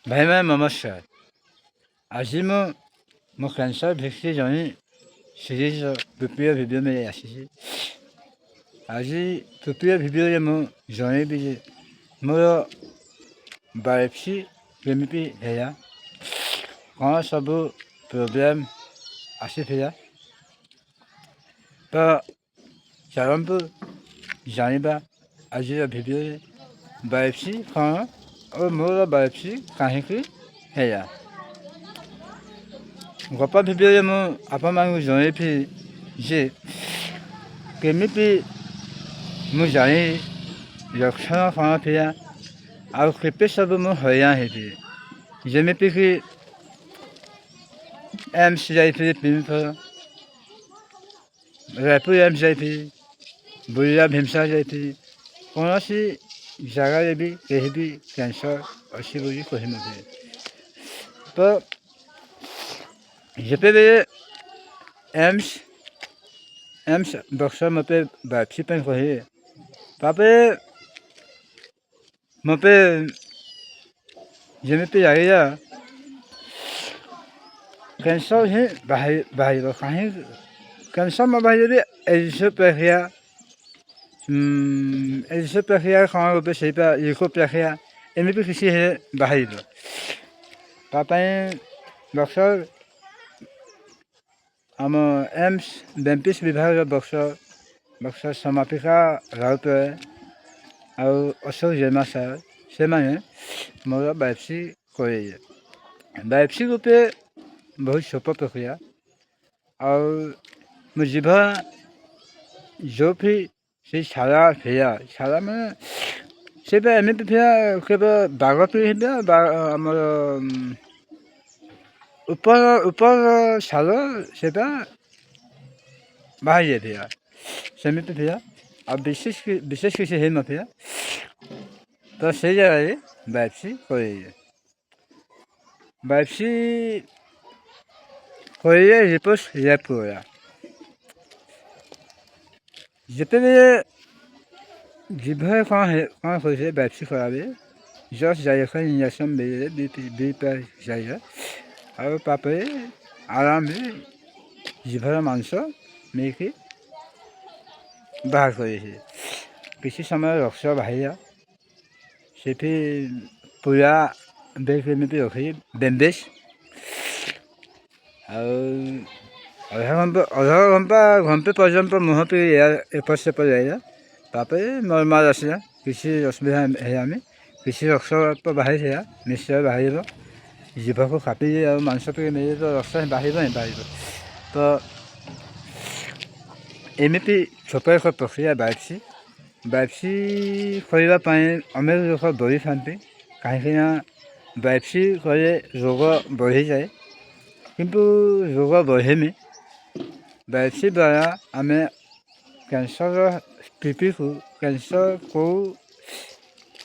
ଭାଇମାନେ ନମସ୍କାର। ଆଜି ମୁଁ ମୋ କ୍ୟାନ୍ସର ଭିତ୍ତି ଜଣେ ସିରିଜ୍ ତୃତୀୟ ଭିଡ଼ିଓ ନେଇ ଆସିଛି। ଆଜି ତୃତୀୟ ଭିଡ଼ିଓରେ ମୁଁ ଜଣେଇବି ଯେ ମୋର ବାୟୋପ୍ସି କେମିତି ହେଲା, କ'ଣ ସବୁ ପ୍ରୋବ୍ଲେମ୍ ଆସିଥିଲା। ତ ଚାଲନ୍ତୁ ଜାଣିବା ଆଜିର ଭିଡ଼ିଓରେ ବାୟୋପ୍ସି କ'ଣ ଓ ମୋର ବାୟୋପ୍ସି କାହିଁକି ହେଲା। ଗତ ଭିଡ଼ିଓରେ ମୁଁ ଆପଣମାନଙ୍କୁ ଜଣାଇଥିଲି ଯେ କେମିତି ମୁଁ ଜାଣି ଲକ୍ଷଣ କ'ଣ ଥିଲା ଆଉ କେତେ ସବୁ ମୁଁ ହଇରାଣ ହେଇଥିଲି। ଯେମିତିକି ଏମ୍ସ ଯାଇଥିଲି 3 ଥର, ରାୟପୁର ଏମ୍ସ ଯାଇଥିଲି, ବୁର୍ଲା ଭୀମସାର ଯାଇଥିଲି। କୌଣସି ଜାଗାରେ ବି କେହି ବି କ୍ୟାନ୍ସର ଅଛି ବୋଲି କହିନଥିଲେ। ତ ଯେତେବେଳେ ଏମ୍ସ ଡକ୍ଟର ମୋତେ ବାୟୋପ୍ସି ପାଇଁ କହିଲେ, ତାପରେ ମୋତେ ଯେମିତି ଲାଗିଲା କ୍ୟାନ୍ସର ହିଁ ବାହାରିବ। କାହିଁକି କ୍ୟାନ୍ସର ନ ବାହାରିଲେ ଏଜିସୋପ୍ରେସିଆ କ'ଣ ଗୋଟେ ସେଇଟା ଲିକୋପ୍ରେସିଆ ଏମିତି କିଛି ହେଲେ ବାହାରିବ। ତା ପାଇଁ ଡକ୍ଟର ଆମ ଏମ୍ସ ଡେଣ୍ଟିଷ୍ଟ ବିଭାଗର ଡକ୍ଟର ସମାପିକା ରାଉତରାୟ ଆଉ ଅଶୋକ ଜେମା ସାର୍, ସେମାନେ ମୋର ବାୟୋପ୍ସି କରେଇଲେ। ବାୟୋପ୍ସି ଗୋଟେ ବହୁତ ଛୋଟ ପ୍ରକ୍ରିୟା। ଆଉ ମୋ ଜିଭ ଯେଉଁଠି ସେଇ ଛାଲା ଥିଲା, ଛାଲା ମାନେ ସେଇଟା ଏମିତି ଥିଲା, କେବେ ଦାଗ ହେଇଥିଲା ଆମର ଉପର ଛାଲ ସେଇଟା ବାହାରି ଯାଇଥିଲା, ସେମିତି ଥିଲା। ଆଉ ବିଶେଷ କିଛି ହେଇନଥିଲା। ତ ସେଇ ଜାଗାରେ ବାୟୋପ୍ସି କରେଇଲେ। ବାୟୋପ୍ସି କରେଇଲେ ରିପୋର୍ଟ ଲ୍ୟାବ୍ କଲା। ଯେତେବେଳେ ଜିଭରେ କ'ଣ ହୋଇଥାଏ ବାୟୋପ୍ସି କଲାବେଳେ ଜଷ୍ଟ ଜାଇଫଲ୍ ଇଞ୍ଜେକ୍ସନ୍ ଦେଇଦେଲେ, ଦୁଇ ପ୍ୟାକ୍ ଜାଇଫଲ୍। ଆଉ ତାପରେ ଆରାମରେ ଜିଭର ମାଂସ ନେଇକି ବାହାର କରିଥିଲେ। କିଛି ସମୟ ରକ୍ତ ବାହାରିଲା, ସେଠି ପୁରା ଦେଇକି ଏମିତି ରଖିକି ବ୍ୟାଣ୍ଡେଜ୍, ଆଉ ଘଣ୍ଟେ ପର୍ଯ୍ୟନ୍ତ ମୁହଁ ବି ଏପଟ ସେପଟ ଯାଇଲା। ତାପରେ ନର୍ମାଲ୍ ଆସିଲା, କିଛି ଅସୁବିଧା ହେଲାନି। କିଛି ରକ୍ତ ବାହାରିଥିଲା, ନିଶ୍ଚୟ ବାହାରିବ। ଜିଭକୁ କାଟିକି ଆଉ ମାଂସ ଟିକେ ନେଇଲେ ତ ରକ୍ତ ବାହାରିବ ହିଁ ବାହାରିବ। ତ ଏମିତି ଛୋଟ ଏକ ପ୍ରକ୍ରିୟା ବାୟୋପ୍ସି କରିବା ପାଇଁ ଅନେକ ଲୋକ ଡରିଥାନ୍ତି। କାହିଁକିନା ବାୟୋପ୍ସି କଲେ ରୋଗ ବଢ଼ିଯାଏ, କିନ୍ତୁ ରୋଗ ବଢ଼େନି। ବାୟୋପ୍ସି ଦ୍ୱାରା ଆମେ କ୍ୟାନ୍ସର ସ୍ଥିତିକୁ, କ୍ୟାନ୍ସର କେଉଁ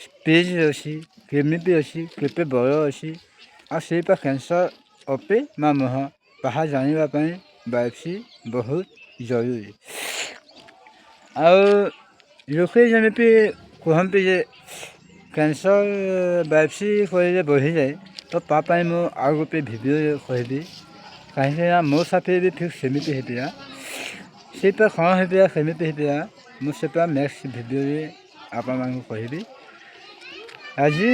ଷ୍ଟେଜ୍ରେ ଅଛି, କେମିତି ଅଛି, କେତେ ବଡ଼ ଅଛି, ଆଉ ସେଇଟା କ୍ୟାନ୍ସର ଅଟେ ନା ନୁହଁ, ତାହା ଜାଣିବା ପାଇଁ ବାୟୋପ୍ସି ବହୁତ ଜରୁରୀ। ଆଉ ଲୋକେ ଯେମିତି କୁହନ୍ତି ଯେ କ୍ୟାନ୍ସର ବାୟୋପ୍ସି କରିଲେ ବଢ଼ିଯାଏ, ତ ତା ପାଇଁ ମୁଁ ଆଉ ଗୋଟେ ଭିଡ଼ିଓରେ କହିବି। କାହିଁକିନା ମୋ ସାଥିରେ ବି ଠିକ୍ ସେମିତି ହେଇଥିଲା। ସେଇଟା କ'ଣ ହେଇଥିଲା, ସେମିତି ହେଇଥିଲା, ମୁଁ ସେଇଟା ନେକ୍ସଟ ଭିଡ଼ିଓରେ ଆପଣମାନଙ୍କୁ କହିବି। ଆଜି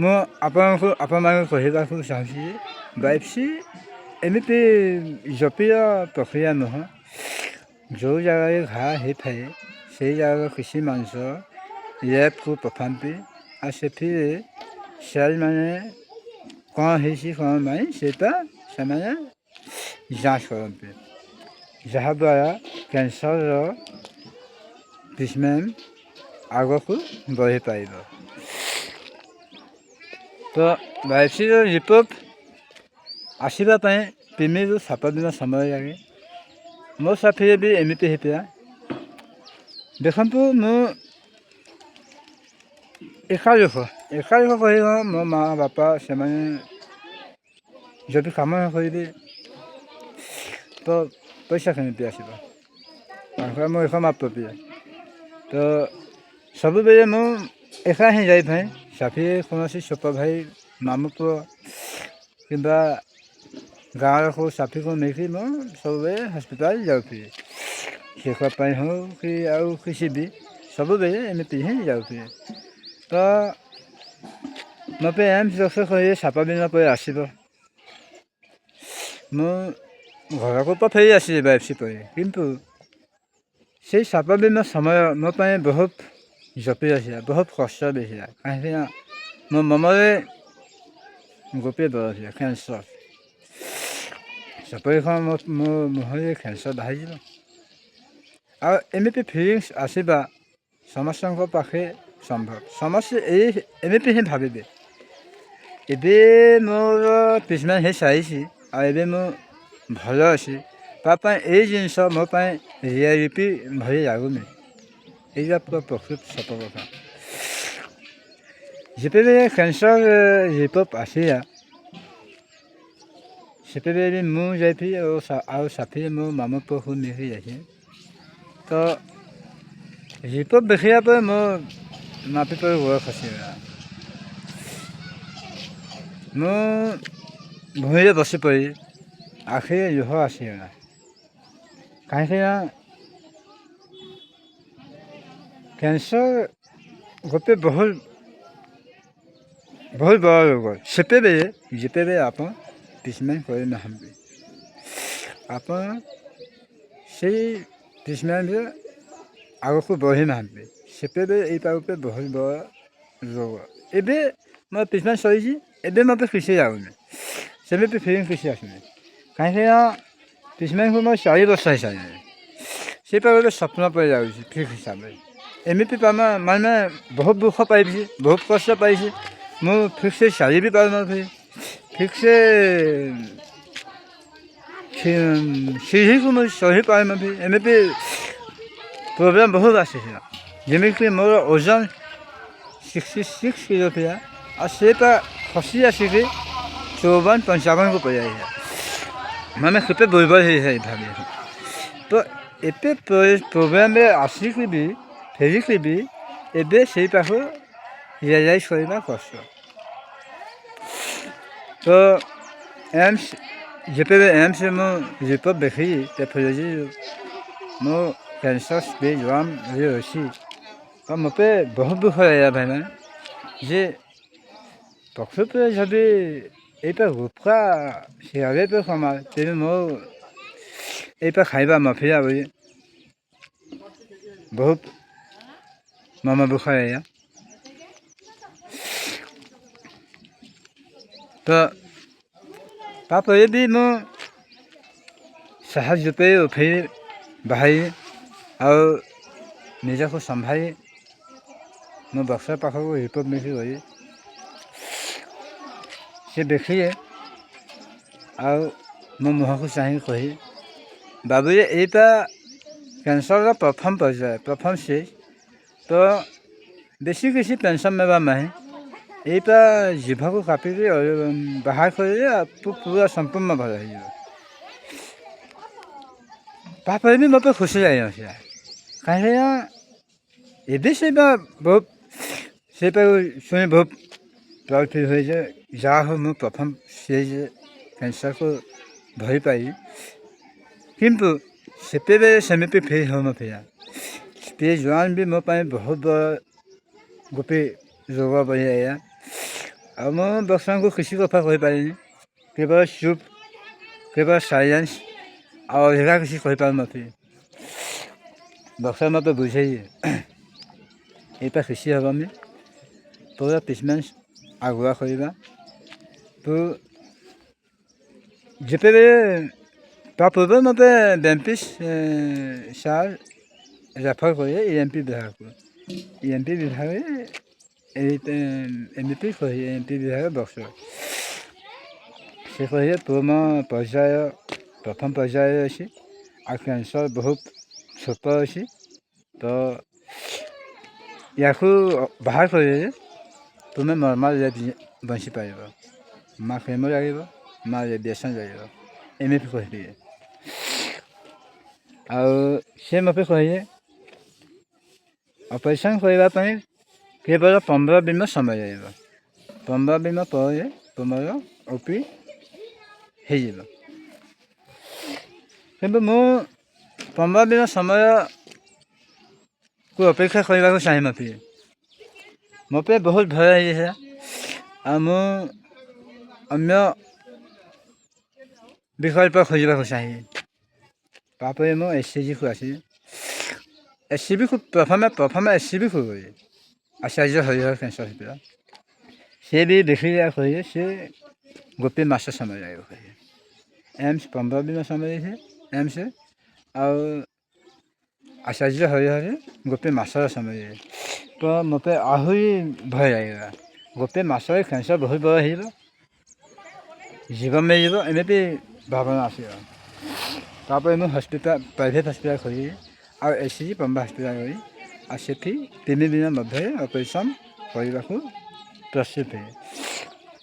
ମୁଁ ଆପଣମାନଙ୍କୁ କହିବାକୁ ଚାହୁଁଛି ଯେ ବାୟୋପ୍ସି ଏମିତି ଜଟିଳ ପ୍ରକ୍ରିୟା ନୁହଁ। ଯେଉଁ ଜାଗାରେ ଘା ହେଇଥାଏ ସେଇ ଜାଗାର କିଛି ମାଂସ ଲ୍ୟାବ୍କୁ ପଠାନ୍ତି, ଆଉ ସେଥିରେ ସେଲ୍ମାନେ କ'ଣ ହେଇଛି କ'ଣ ନାହିଁ ସେଇଟା ସେମାନେ ଯାଞ୍ଚ କରନ୍ତି, ଯାହାଦ୍ୱାରା କ୍ୟାନ୍ସରର ଟ୍ରିଟମେଣ୍ଟ ଆଗକୁ ବଢ଼ିପାରିବ। ତ ବାୟୋପ୍ସିର ରିପୋର୍ଟ ଆସିବା ପାଇଁ 3ରୁ 7 ଦିନ ସମୟ ଲାଗେ। ମୋ ସାଥିରେ ବି ଏମିତି ହେଇଥିଲା। ଦେଖନ୍ତୁ, ମୁଁ ଏକା ଲୋକ କହିବ, ମୋ ମା' ବାପା ସେମାନେ ଯଦି କାମ ନ କରିବେ ତ ପଇସା କେମିତି ଆସିବ। ତାଙ୍କର ମୁଁ ଏକମାତ୍ର ପିଲା, ତ ସବୁବେଳେ ମୁଁ ଏକା ହିଁ ଯାଇଥାଏ। ସାଫି କୌଣସି ଛୋଟ ଭାଇ ମାମୁଁ ପୁଅ କିମ୍ବା ଗାଁର କେଉଁ ସାଫିକୁ ନେଇକି ମୁଁ ସବୁବେଳେ ହସ୍ପିଟାଲ ଯାଉଥିଲି। ଚେକଅପ୍ ପାଇଁ ହଉ କି ଆଉ କିଛି ବି ସବୁବେଳେ ଏମିତି ହିଁ ଯାଉଥିଲି। ତ ମୋତେ ଏମ୍ସ ଡକ୍ଟର କହିଲେ 7 ଦିନ ପରେ ଆସିବ। ମୁଁ ଘରକୁ ତ ଫେରି ଆସିଲି ବାଇପ୍ସି ପରେ, କିନ୍ତୁ ସେଇ 7 ଦିନ ସମୟ ମୋ ପାଇଁ ବହୁତ ଜଟିଳ ଥିଲା, ବହୁତ କଷ୍ଟ ଦେଇଥିଲା। କାହିଁକିନା ମୋ ମନରେ ଗୋଟିଏ ଡର ଥିଲା, କ୍ୟାନ୍ସର। ସେପରି କ'ଣ ମୋ ମୁହଁରେ କ୍ୟାନ୍ସର ବାହାରିଯିବ। ଆଉ ଏମିତି ଫିଲିଙ୍ଗସ୍ ଆସିବା ସମସ୍ତଙ୍କ ପାଖେ ସମ୍ଭବ। ସମସ୍ତେ ଏମିତି ହିଁ ଭାବିବେ। ଏବେ ମୋର ଟ୍ରିଟମେଣ୍ଟ ହେଇସାରିଛି ଆଉ ଏବେ ମୁଁ ଭଲ ଅଛି, ତା ପାଇଁ ଏଇ ଜିନିଷ ମୋ ପାଇଁ ରିଆଲିଟି ଭଳି ଲାଗୁନି। ଏଇଟା ପୁରା ପ୍ରକୃତ ସତ କଥା। ଯେତେବେଳେ କ୍ୟାନ୍ସର ରିପୋର୍ଟ ଆସିଲା ସେତେବେଳେ ମୁଁ ଯାଇଥିଲି ଆଉ ସାଥିରେ ମୋ ମାମୁଁ ପୁଅକୁ ନେଇକି ଯାଇଥିଲି। ତ ରିପୋର୍ଟ ଦେଖିଲା ପରେ ମୋ ନାପି ପରେ ଗୋଡ଼ ଖସିଗଲା। ମୁଁ ଭୂଇଁରେ ବସି ପଡ଼ି ଆଖିରେ ଲୁହ ଆସିଗଲା। କାହିଁକିନା କ୍ୟାନ୍ସର ଗୋଟେ ବହୁତ ବଡ଼ ରୋଗ। ଯେତେବେଳେ ଆପଣ ଟ୍ରିଟମେଣ୍ଟ କରିନାହାନ୍ତି, ଆପଣ ସେଇ ଟ୍ରିଟମେଣ୍ଟରେ ଆଗକୁ ବଢ଼ିନାହାନ୍ତି, ସେତେବେଳେ ଏଇଟା ଗୋଟେ ବହୁତ ବଡ଼ ରୋଗ। ଏବେ ମୋ ଟ୍ରିଟମେଣ୍ଟ ସରିଛି, ଏବେ ମୋତେ କିଛି ଲାଗୁନି, ସେମିତି ଫିଲିଂ କିଛି ଆସୁନି। କାହିଁକିନା ଟ୍ରିଟମେଣ୍ଟକୁ ମୋର 4 ବର୍ଷ ହେଇସାରିଲାଣି। ସେଇଟା ଗୋଟେ ସ୍ୱପ୍ନ ପରି ଯାଉଛି ଠିକ୍ ହିସାବରେ। ଏମିତି ମାନେ ବହୁତ ଦୁଃଖ ପାଇଛି, ବହୁତ କଷ୍ଟ ପାଇଛି। ମୁଁ ଠିକ୍ସେ ଚାଲି ବି ପାରୁନଥିଲି, ଠିକ୍ସେ ସିଢ଼ିକୁ ମୁଁ ଚଢ଼ି ପାରୁନଥିଲି। ଏମିତି ପ୍ରୋବ୍ଲେମ୍ ବହୁତ ଆସିଥିଲା। ଯେମିତି ମୋର ଓଜନ 66 କିଲୋ ଥିଲା, ଆଉ ସେଇଟା ଖସି ଆସିକି 54-55କୁ ପଳାଇଲା। ମାନେ କେତେ ଦୁର୍ବଳ ହେଇଯାଇଥାନ୍ତି। ତ ଏତେ ପ୍ରୋବ୍ଲେମ୍ରେ ଆସିକି ବି ଫେରିକି ବି ଏବେ ସେଇଟାକୁ ରିୟଲାଇଜ୍ କରିବା କଷ୍ଟ। ତ ଯେତେବେଳେ ଏମ୍ସରେ ମୁଁ ରିପୋର୍ଟ ଦେଖିଲି ପାଥୋଲୋଜି ମୋ କ୍ୟାନ୍ସର ଷ୍ଟେଜ୍ 1ରେ ଅଛି, ତ ମୋତେ ବହୁତ ଦୁଃଖ ଲାଗିଲା ଭାଇମାନେ ଯେ ପ୍ରକୃତରେ ଯଦି ଏଇଟା ଗୁଟଖା ସିଗାରେଟ୍ ସମାନ, ତେବେ ମୋ ଏଇଟା ଖାଇବା ନଥିଲା ବୋଲି ବହୁତ ମନ ଦୁଃଖ ଲାଗିଲା। ତ ତାପରେ ବି ମୁଁ ସାହସ ଜୁଟେଇ ଉଠି ବାହାରି ଆଉ ନିଜକୁ ସମ୍ଭାଳି ମୁଁ ଡକ୍ଟର ପାଖକୁ ରିପୋର୍ଟ ନେଇକି ଗଲି। ସେ ଦେଖିଲେ ଆଉ ମୋ ମୁହଁକୁ ଚାହିଁ କହି, ବାବୁରେ ଏଇଟା କ୍ୟାନ୍ସରର ପ୍ରଥମ ପର୍ଯ୍ୟାୟ, ପ୍ରଥମ ଷ୍ଟେଜ୍। ତ ବେଶୀ କିଛି ଟେନସନ୍ ନେବାର ନାହିଁ। ଏଇଟା ଜିଭକୁ କାଟିକି ବାହାର କରିଲେ ପୁରା ସମ୍ପୂର୍ଣ୍ଣ ଭଲ ହେଇଯିବ। ତାପରେ ବି ମୋତେ ଖୁସି ଲାଗିନଥିଲା, କାହିଁକିନା ଏବେ ସେଇଟା ଶୁଣି ବହୁତ ପ୍ରାଉଡ୍ ଫିଲ୍ ହୁଏ ଯେ ଯାହା ହଉ ମୁଁ ପ୍ରଥମ ଷ୍ଟେଜ୍ରେ କ୍ୟାନ୍ସରକୁ ଧରି ପାଇଲି। କିନ୍ତୁ ସେତେବେଳେ ସେମିତି ଫିଲ୍ ହେଉନଥିଲା। ଷ୍ଟେଜ୍ 1 ବି ମୋ ପାଇଁ ବହୁତ ବଡ଼ ଗୋଟେ ରୋଗ ବଢ଼ିଯାଇଥିଲା। ଆଉ ମୁଁ ଡକ୍ଟରଙ୍କୁ କିଛି କଥା କହିପାରିନି, କେବଳ ଚୁପ୍, କେବଳ ସାଇଲେନ୍ସ, ଆଉ ଅଧିକା କିଛି କହିପାରୁନଥିଲି। ଡକ୍ଟର ମୋତେ ବୁଝେଇଲେ ଏଇଟା କିଛି ହେବନି, ପୁରା ଟ୍ରିଟମେଣ୍ଟ ଆଗୁଆ କରିବା। ତ ଯେତେବେଳେ ତା ପୂର୍ବରୁ ମୋତେ ଡେଣ୍ଟିଷ୍ଟ ସାର୍ ରେଫର୍ କରିଲେ ENT ବିଭାଗକୁ। ENT ବିଭାଗରେ ଏମିତି କହିଲେ, ENT ବିଭାଗ ଡକ୍ଟର ସେ କହିଲେ ତୁମ ପ୍ରଥମ ପର୍ଯ୍ୟାୟରେ ଅଛି, ଆଉ କ୍ୟାନ୍ସର ବହୁତ ଛୋଟ ଅଛି। ତ ୟାକୁ ବାହାର କରିଲେ ତୁମେ ନର୍ମାଲ୍ ଲାଇଫ୍ ବଞ୍ଚିପାରିବ, ନା କେମୋ ଲାଗିବ ନା ରେଡ଼ିଏସନ୍ ଲାଗିବ, ଏମିତି କହିଥିଲେ। ଆଉ ସେ ମୋତେ କହିଲେ ଅପରେସନ୍ କରିବା ପାଇଁ କେବଳ 15 ଦିନ ସମୟ ଲାଗିବ। 15 ଦିନ ପରେ ତୁମର ଓପି ହେଇଯିବ। କିନ୍ତୁ ମୁଁ 15 ଦିନ ସମୟକୁ ଅପେକ୍ଷା କରିବାକୁ ଚାହିଁନଥିଲି। ମୋ ପାଇଁ ବହୁତ ଭୟ ହେଇଯାଇଥିଲା। ଆଉ ମୁଁ ଅନ୍ୟ ବିକଳ୍ପ ଖୋଜିବାକୁ ଚାହିଁଲି। ତାପରେ ମୁଁ SCGକୁ ଆସିଲି। ପ୍ରଥମେ SCBକୁ ଗଲି। ଆଚାର୍ଯ୍ୟ ହରିହର କ୍ୟାନ୍ସର ହସ୍ପିଟାଲ। ସେ ବି ଦେଖିଲେ କହିଲେ ସେ ଗୋଟେ ମାସ ସମୟ ଲାଗିବ କହିଲେ। ଏମ୍ସ 15 ଦିନ ସମୟ ଦେଇଥିଲେ ଏମ୍ସରେ। ଆଉ ଆଚାର୍ଯ୍ୟ ହରିହରରେ ଗୋଟେ ମାସର ସମୟ ଦେଇଥିଲେ। ତ ମୋତେ ଆହୁରି ଭୟ ଲାଗିଲା। ଗୋଟେ ମାସରେ କ୍ୟାନ୍ସର ବହୁତ ବଡ଼ ହେଇଯିବ, ଜୀବନ ନେଇଯିବ, ଏମିତି ଭାବନା ଆସିଗଲା। ତାପରେ ମୁଁ ପ୍ରାଇଭେଟ୍ ହସ୍ପିଟାଲ ଖୋଲିଲି। ଆଉ SCG ପମ୍ବା ହସ୍ପିଟାଲ ଗଲି। ଆଉ ସେଠି 3 ଦିନ ମଧ୍ୟରେ ଅପରେସନ୍ କରିବାକୁ ପ୍ରସ୍ତୁତ ହେଲି।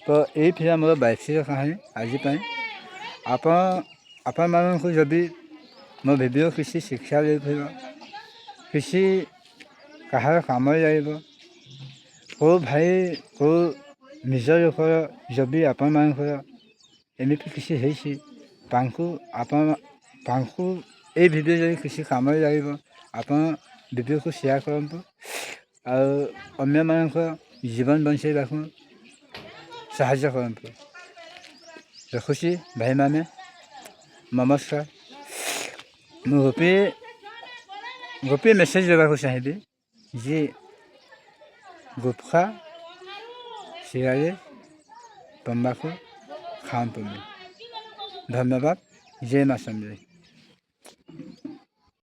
ତ ଏଇ ଥିଲା ମୋର ବାଇଶିର କାହାଣୀ ଆଜି ପାଇଁ। ଆପଣମାନଙ୍କୁ ଯଦି ମୋ ଭିଡ଼ିଓ କିଛି ଶିକ୍ଷା ଦେଇଥିବ, କିଛି କାହାର କାମରେ ଲାଗିବ, କେଉଁ ଭାଇ କେଉଁ ନିଜ ଲୋକର ଯଦି ଆପଣମାନଙ୍କର ଏମିତି କିଛି ହେଇଛି, ତାଙ୍କୁ ଏଇ ଭିଡ଼ିଓ ଯଦି କିଛି କାମରେ ଲାଗିବ, ଆପଣ ଭିଡ଼ିଓକୁ ସେୟାର କରନ୍ତୁ। ଆଉ ଅନ୍ୟମାନଙ୍କ ଜୀବନ ବଞ୍ଚାଇବାକୁ ସାହାଯ୍ୟ କରନ୍ତୁ। ରଖୁଛି ଭାଇମାନେ, ନମସ୍କାର। ମୁଁ ଗୋଟିଏ ମେସେଜ୍ ଦେବାକୁ ଚାହିଁବି ଯେ ଗୁଟଖା, ସିଗାରେଟ୍, ତମ୍ବାଖୁ ଖାଆନ୍ତୁନି। ଧନ୍ୟବାଦ। ଜୟ ମା ସମଲେଇ।